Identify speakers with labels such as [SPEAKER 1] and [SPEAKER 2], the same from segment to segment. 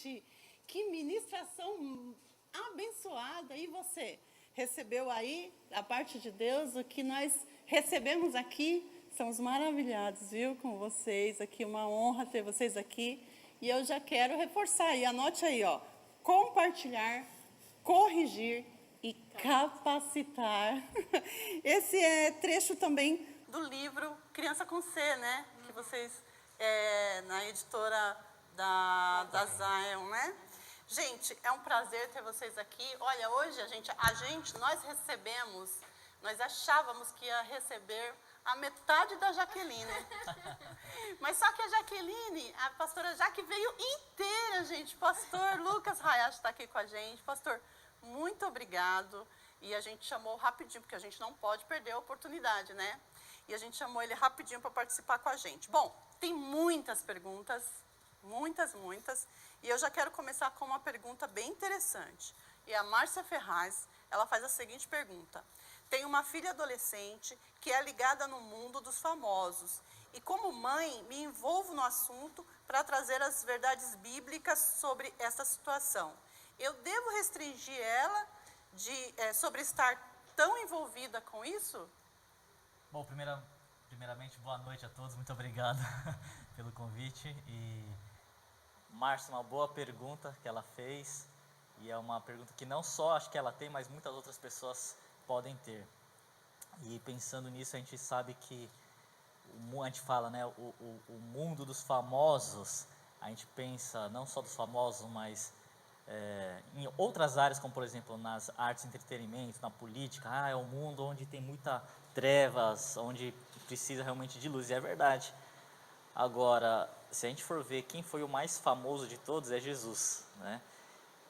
[SPEAKER 1] Gente, que ministração abençoada. E você? Recebeu aí, da parte de Deus, o que nós recebemos aqui? Estamos maravilhados, viu, com vocês aqui. Uma honra ter vocês aqui. E eu já quero reforçar aí, anote aí, ó. Compartilhar, corrigir e capacitar. Esse é trecho também do livro Criança com C, né? Que vocês, na editora da Zion, né? Gente, é um prazer ter vocês aqui. Olha, hoje nós recebemos, nós achávamos que ia receber a metade da Jaqueline. Mas só que a Jaqueline, a pastora Jaque veio inteira, gente. Pastor Lucas Hayashi está aqui com a gente. Pastor, muito obrigado. E a gente chamou rapidinho, porque a gente não pode perder a oportunidade, né? E a gente chamou ele rapidinho para participar com a gente. Bom, tem muitas perguntas, muitas. E eu já quero começar com uma pergunta bem interessante. E a Márcia Ferraz, ela faz a seguinte pergunta. Tenho uma filha adolescente que é ligada no mundo dos famosos. E como mãe, me envolvo no assunto para trazer as verdades bíblicas sobre essa situação. Eu devo restringir ela sobre estar tão envolvida com isso?
[SPEAKER 2] Bom, primeiramente, boa noite a todos. Muito obrigado pelo convite. E, Márcia, uma boa pergunta que ela fez. E é uma pergunta que não só acho que ela tem, mas muitas outras pessoas podem ter. E pensando nisso, a gente sabe que, a gente fala, né, o mundo dos famosos, a gente pensa não só dos famosos, mas em outras áreas, como por exemplo nas artes e entretenimento, na política, é um mundo onde tem muita trevas, onde precisa realmente de luz, e é verdade. Agora, se a gente for ver quem foi o mais famoso de todos, é Jesus, né?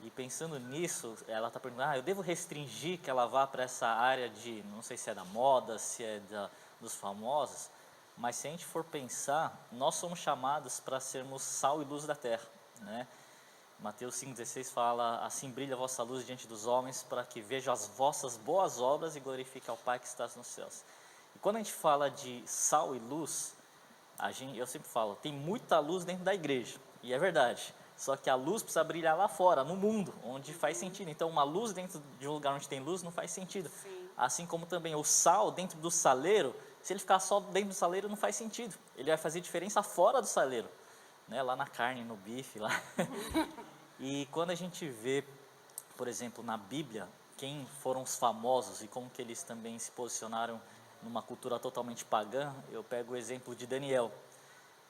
[SPEAKER 2] E pensando nisso, ela está perguntando, eu devo restringir que ela vá para essa área de, não sei se é da moda, se é dos famosos, mas se a gente for pensar, nós somos chamados para sermos sal e luz da terra, né? Mateus 5,16 fala, assim brilha a vossa luz diante dos homens, para que vejam as vossas boas obras e glorifique ao Pai que está nos céus. E quando a gente fala de sal e luz, eu sempre falo, tem muita luz dentro da igreja, e é verdade. Só que a luz precisa brilhar lá fora, no mundo, onde faz sentido. Então, uma luz dentro de um lugar onde tem luz não faz sentido. Sim. Assim como também o sal dentro do saleiro, se ele ficar só dentro do saleiro não faz sentido. Ele vai fazer diferença fora do saleiro, né? Lá na carne, no bife, lá. E quando a gente vê, por exemplo, na Bíblia, quem foram os famosos e como que eles também se posicionaram numa cultura totalmente pagã, eu pego o exemplo de Daniel.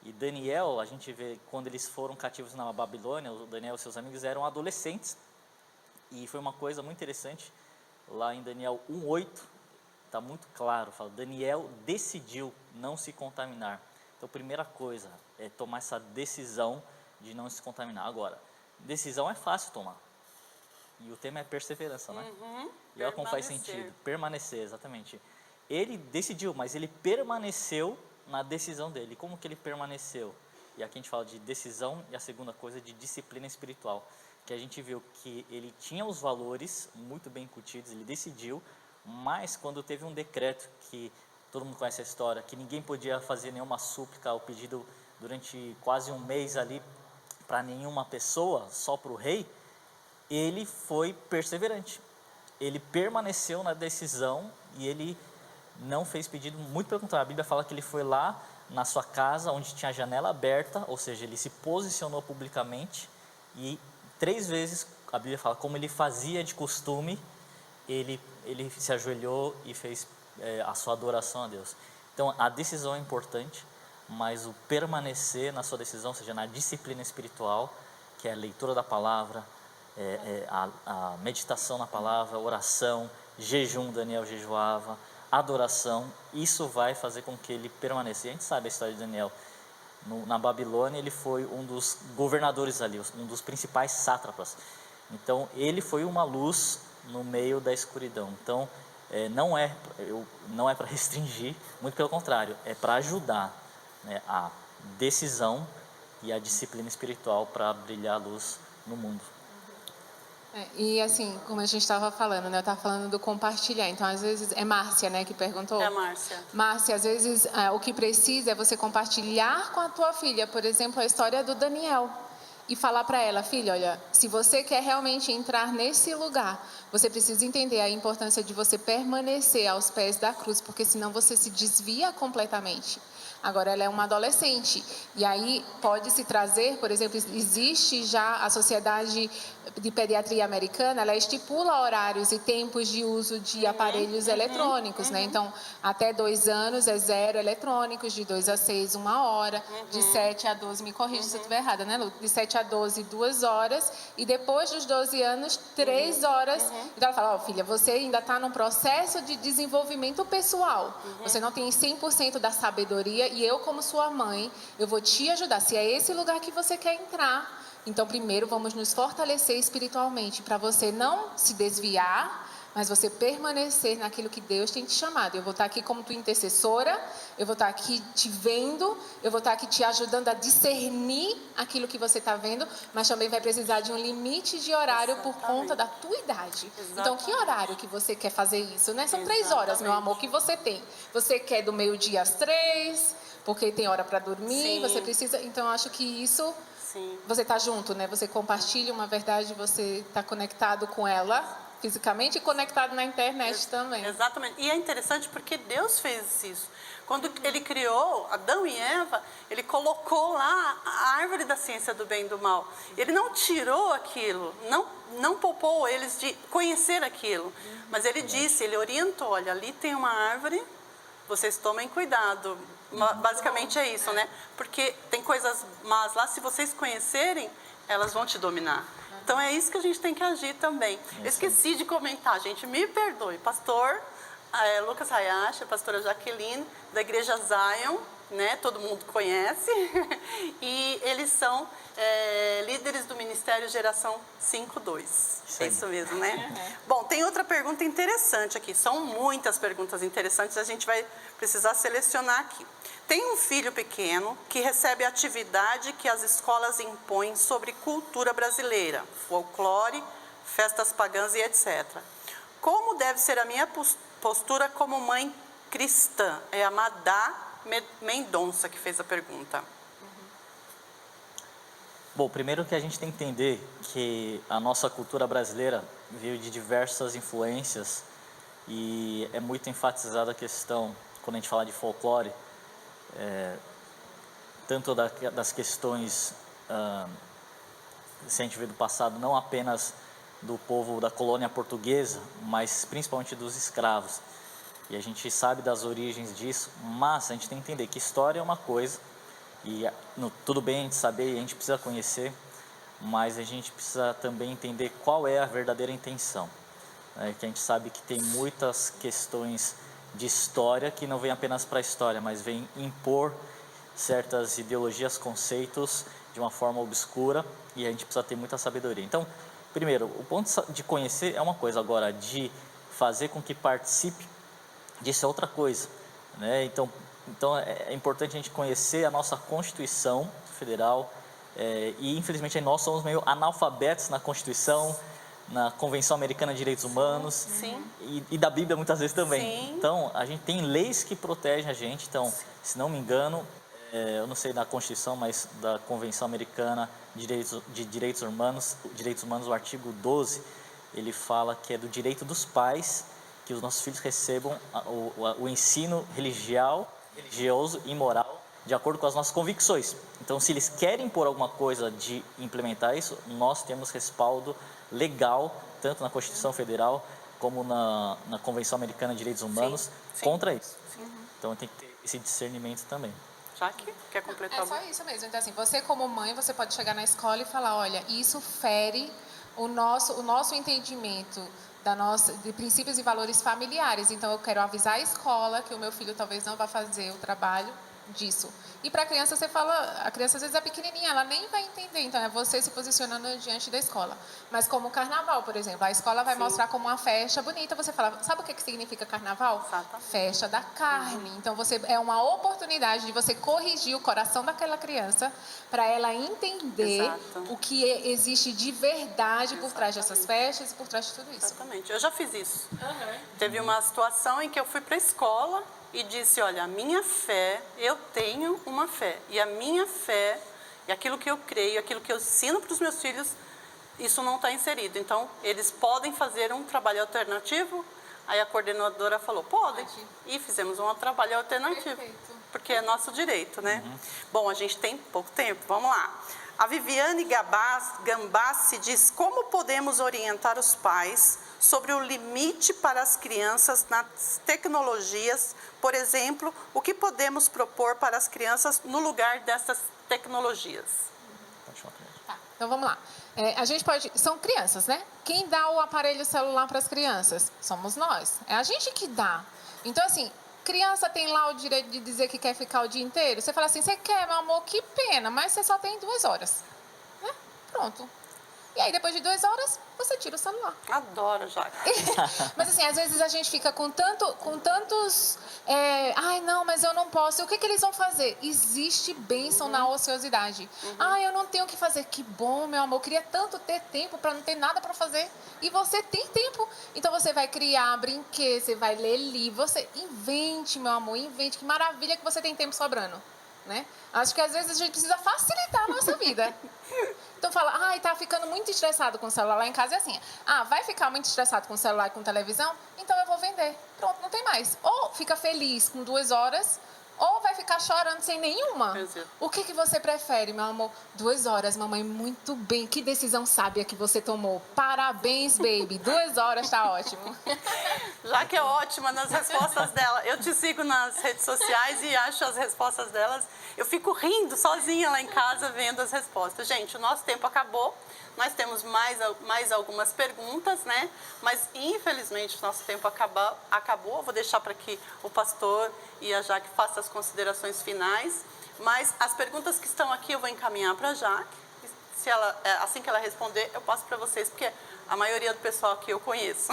[SPEAKER 2] E Daniel, a gente vê, quando eles foram cativos na Babilônia, o Daniel e seus amigos eram adolescentes. E foi uma coisa muito interessante, lá em Daniel 1:8, está muito claro, fala, Daniel decidiu não se contaminar. Então, a primeira coisa é tomar essa decisão de não se contaminar. Agora, decisão é fácil tomar. E o tema é perseverança, né? E olha como faz sentido. Permanecer, exatamente. Ele decidiu, mas ele permaneceu na decisão dele. Como que ele permaneceu? E aqui a gente fala de decisão e a segunda coisa de disciplina espiritual. Que a gente viu que ele tinha os valores muito bem incutidos, ele decidiu, mas quando teve um decreto que todo mundo conhece a história, que ninguém podia fazer nenhuma súplica ou pedido durante quase um mês ali para nenhuma pessoa, só para o rei, ele foi perseverante. Ele permaneceu na decisão e ele não fez pedido, muito pelo contrário, a Bíblia fala que ele foi lá na sua casa, onde tinha a janela aberta, ou seja, ele se posicionou publicamente e 3 vezes, a Bíblia fala, como ele fazia de costume, ele se ajoelhou e fez a sua adoração a Deus. Então, a decisão é importante, mas o permanecer na sua decisão, ou seja, na disciplina espiritual, que é a leitura da palavra, a meditação na palavra, oração, jejum, Daniel jejuava, adoração, isso vai fazer com que ele permaneça. E a gente sabe a história de Daniel. Na Babilônia, ele foi um dos governadores ali, um dos principais sátrapas. Então, ele foi uma luz no meio da escuridão. Então, não é para restringir, muito pelo contrário, é para ajudar, né, a decisão e a disciplina espiritual para brilhar a luz no mundo.
[SPEAKER 3] E assim, como a gente estava falando, né? Eu estava falando do compartilhar. Então, às vezes, é Márcia, né, que perguntou.
[SPEAKER 1] É, Márcia.
[SPEAKER 3] Márcia, às vezes, o que precisa é você compartilhar com a tua filha, por exemplo, a história do Daniel. e falar para ela, filha, olha, se você quer realmente entrar nesse lugar, você precisa entender a importância de você permanecer aos pés da cruz, porque senão você se desvia completamente. Agora, ela é uma adolescente, e aí pode-se trazer, por exemplo, existe já a Sociedade de Pediatria Americana, ela estipula horários e tempos de uso de aparelhos eletrônicos, né? Então, até 2 anos é 0 eletrônicos, de 2 a 6, 1 hora, de 7 a 12, me corrija se eu estiver errada, né, Lu? De 7 a 12, 2 horas, e depois dos 12 anos, 3 horas. Então, ela fala, ó, filha, você ainda está num processo de desenvolvimento pessoal, você não tem 100% da sabedoria, e eu, como sua mãe, eu vou te ajudar. Se é esse lugar que você quer entrar, então primeiro vamos nos fortalecer espiritualmente, para você não se desviar, mas você permanecer naquilo que Deus tem te chamado. Eu vou estar aqui como tua intercessora, eu vou estar aqui te vendo, eu vou estar aqui te ajudando a discernir aquilo que você está vendo, mas também vai precisar de um limite de horário por conta da tua idade. Então, que horário que você quer fazer isso, né? São 3 horas, meu amor, que você tem. Você quer do meio-dia às 3, porque tem hora para dormir, você precisa... Então, eu acho que isso... Você está junto, né? Você compartilha uma verdade, você está conectado com ela fisicamente e conectado na internet também.
[SPEAKER 1] Exatamente. E é interessante porque Deus fez isso. Quando ele criou Adão e Eva, ele colocou lá a árvore da ciência do bem e do mal. Ele não tirou aquilo, não poupou eles de conhecer aquilo. Mas ele disse, ele orientou, olha, ali tem uma árvore, vocês tomem cuidado. Basicamente é isso, né? Porque tem coisas más lá, se vocês conhecerem, elas vão te dominar. Então é isso que a gente tem que agir também. Eu esqueci de comentar, gente, me perdoe. Pastor Lucas Hayashi, a pastora Jaqueline, da Igreja Zion, né? Todo mundo conhece. E eles são líderes do Ministério Geração 5.2. É isso mesmo, né? Bom, tem outra pergunta interessante aqui. São muitas perguntas interessantes, a gente vai precisar selecionar aqui. Tem um filho pequeno que recebe atividade que as escolas impõem sobre cultura brasileira, folclore, festas pagãs e etc. Como deve ser a minha postura como mãe cristã? É a Madá Mendonça que fez a pergunta.
[SPEAKER 2] Bom, primeiro que a gente tem que entender que a nossa cultura brasileira veio de diversas influências e é muito enfatizada a questão, quando a gente fala de folclore, tanto das questões, se a gente vê do passado, não apenas do povo da colônia portuguesa, mas principalmente dos escravos. E a gente sabe das origens disso, mas a gente tem que entender que história é uma coisa, e tudo bem a gente saber, a gente precisa conhecer, mas a gente precisa também entender qual é a verdadeira intenção. Que a gente sabe que tem muitas questões de história que não vem apenas para a história, mas vem impor certas ideologias, conceitos de uma forma obscura, e a gente precisa ter muita sabedoria. Então, primeiro, o ponto de conhecer é uma coisa, agora de fazer com que participe disso é outra coisa, né? Então é importante a gente conhecer a nossa Constituição Federal, e infelizmente nós somos meio analfabetos na Constituição, na Convenção Americana de Direitos Humanos e da Bíblia muitas vezes também. Sim. Então, a gente tem leis que protegem a gente. Então, se não me engano, eu não sei da Constituição, mas da Convenção Americana de Direitos Humanos, o artigo 12, ele fala que é do direito dos pais que os nossos filhos recebam o ensino religioso e moral de acordo com as nossas convicções. Então, se eles querem pôr alguma coisa de implementar isso, nós temos respaldo legal, tanto na Constituição Federal como na Convenção Americana de Direitos Humanos, contra isso. Então, tem que ter esse discernimento também.
[SPEAKER 1] Jaque, quer completar?
[SPEAKER 3] É só isso mesmo. Então, assim, você como mãe, você pode chegar na escola e falar, olha, isso fere o nosso entendimento de princípios e valores familiares. Então, eu quero avisar a escola que o meu filho talvez não vá fazer o trabalho disso. E para a criança, você fala, a criança às vezes é pequenininha, ela nem vai entender, então é você se posicionando diante da escola. Mas como o carnaval, por exemplo, a escola vai mostrar como uma festa bonita, você fala, sabe o que significa carnaval?
[SPEAKER 1] Exatamente.
[SPEAKER 3] Festa da carne. Então, é uma oportunidade de você corrigir o coração daquela criança para ela entender o que existe de verdade por trás dessas festas e por trás de tudo isso.
[SPEAKER 1] Exatamente, eu já fiz isso. Teve uma situação em que eu fui para a escola e disse, olha, a minha fé, eu tenho uma fé, e a minha fé, E aquilo que eu creio, aquilo que eu ensino para os meus filhos, isso não está inserido. Então, eles podem fazer um trabalho alternativo? Aí a coordenadora falou, podem.
[SPEAKER 3] Pode.
[SPEAKER 1] E fizemos um trabalho alternativo.
[SPEAKER 3] Perfeito.
[SPEAKER 1] Porque é nosso direito, né? Bom, a gente tem pouco tempo, vamos lá. A Viviane Gambassi diz, como podemos orientar os pais sobre o limite para as crianças nas tecnologias? Por exemplo, o que podemos propor para as crianças no lugar dessas tecnologias?
[SPEAKER 3] Tá, então vamos lá. A gente pode. São crianças, né? Quem dá o aparelho celular para as crianças? Somos nós. É a gente que dá. Então, assim, criança tem lá o direito de dizer que quer ficar o dia inteiro. Você fala assim, você quer, meu amor, que pena, mas você só tem 2 horas. Né? Pronto. E aí, depois de 2 horas, você tira o celular.
[SPEAKER 1] Adoro, Jaque.
[SPEAKER 3] Mas assim, às vezes a gente fica com tantos... ai, não, mas eu não posso. E o que eles vão fazer? Existe bênção na ociosidade. Ai, eu não tenho o que fazer. Que bom, meu amor. Eu queria tanto ter tempo para não ter nada para fazer. E você tem tempo. Então você vai criar, brinquedo, você vai ler livro. Você invente, meu amor, invente. Que maravilha que você tem tempo sobrando. Né? Acho que às vezes a gente precisa facilitar a nossa vida. Então fala, ai, tá ficando muito estressado com o celular. Lá em casa é assim, vai ficar muito estressado com o celular e com televisão? Então eu vou vender. Pronto, não tem mais. Ou fica feliz com 2 horas, ou vai ficar chorando sem nenhuma. O que você prefere, meu amor? 2 horas, mamãe, muito bem. Que decisão sábia que você tomou. Parabéns, baby. 2 horas tá ótimo.
[SPEAKER 1] Já que é ótima nas respostas dela. Eu te sigo nas redes sociais e acho as respostas delas. Eu fico rindo sozinha lá em casa vendo as respostas. Gente, o nosso tempo acabou. Nós temos mais algumas perguntas, né? Mas, infelizmente, o nosso tempo acabou. Vou deixar para que o pastor e a Jaque façam as considerações finais. Mas as perguntas que estão aqui eu vou encaminhar para a Jaque. Assim que ela responder, eu passo para vocês, porque a maioria do pessoal aqui eu conheço.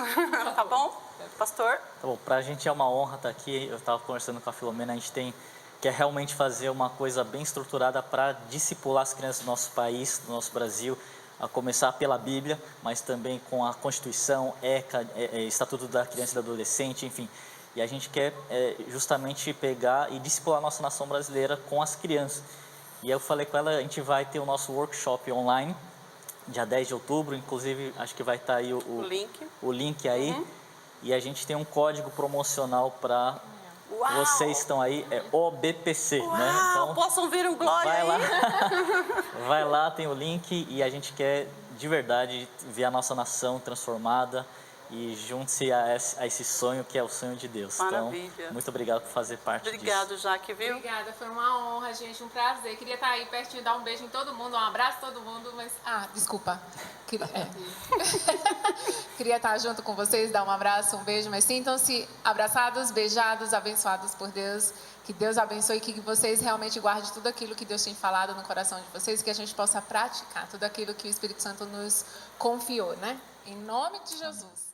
[SPEAKER 1] Tá bom? Pastor?
[SPEAKER 2] Tá bom, pra gente é uma honra estar aqui. Eu estava conversando com a Filomena, a gente quer realmente fazer uma coisa bem estruturada para discipular as crianças do nosso país, do nosso Brasil, a começar pela Bíblia, mas também com a Constituição, ECA, Estatuto da Criança e do Adolescente, enfim. E a gente quer justamente pegar e discipular a nossa nação brasileira com as crianças. E eu falei com ela, a gente vai ter o nosso workshop online, dia 10 de outubro, inclusive acho que vai estar aí o link aí. E a gente tem um código promocional para vocês que estão aí, é OBPC,
[SPEAKER 1] Uau,
[SPEAKER 2] né? Então,
[SPEAKER 1] possam vir um glória
[SPEAKER 2] vai
[SPEAKER 1] aí?
[SPEAKER 2] lá, vai lá, tem o link e a gente quer de verdade ver a nossa nação transformada e junte-se a esse sonho que é o sonho de Deus.
[SPEAKER 1] Maravilha.
[SPEAKER 2] Então, muito obrigado por fazer parte
[SPEAKER 1] Obrigado,
[SPEAKER 2] disso.
[SPEAKER 1] Jaque, viu?
[SPEAKER 3] Obrigada, foi uma honra, gente, um prazer. Queria estar aí pertinho, dar um beijo em todo mundo, um abraço a todo mundo, mas... desculpa. Queria estar junto com vocês, dar um abraço, um beijo, mas sintam-se abraçados, beijados, abençoados por Deus. Que Deus abençoe e que vocês realmente guardem tudo aquilo que Deus tem falado no coração de vocês, que a gente possa praticar tudo aquilo que o Espírito Santo nos confiou, né? Em nome de Jesus.